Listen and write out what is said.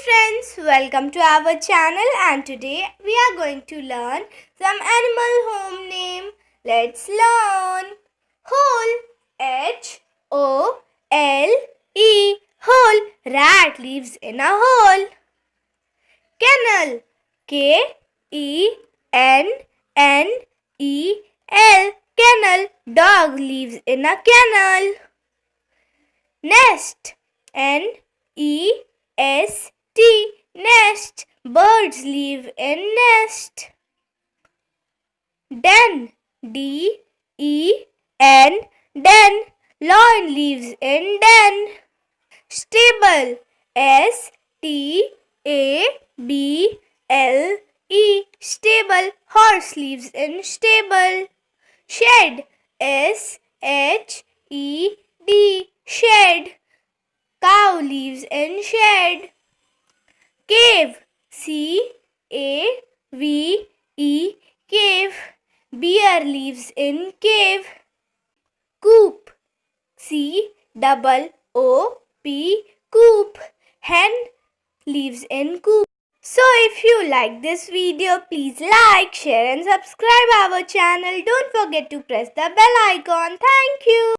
friends, welcome to our channel, and today we are going to learn some animal home name. Let's learn. Hole, H-O-L-E, hole. Rat lives in a hole. Kennel, K-E-N-N-E-L, kennel. Dog lives in a kennel. Nest, N-E-S-T, nest. Birds live in nest. Den, D-E-N, den. Lion lives in den. Stable, S-T-A-B-L-E, stable. Horse lives in stable. Shed, S-H-E-D, shed. Cow lives in shed. Cave, C-A-V-E, cave. Bear lives in cave. Coop, C-O-O-P, coop. Hen lives in coop. So if you like this video, please like, share and subscribe our channel. Don't forget to press the bell icon. Thank you.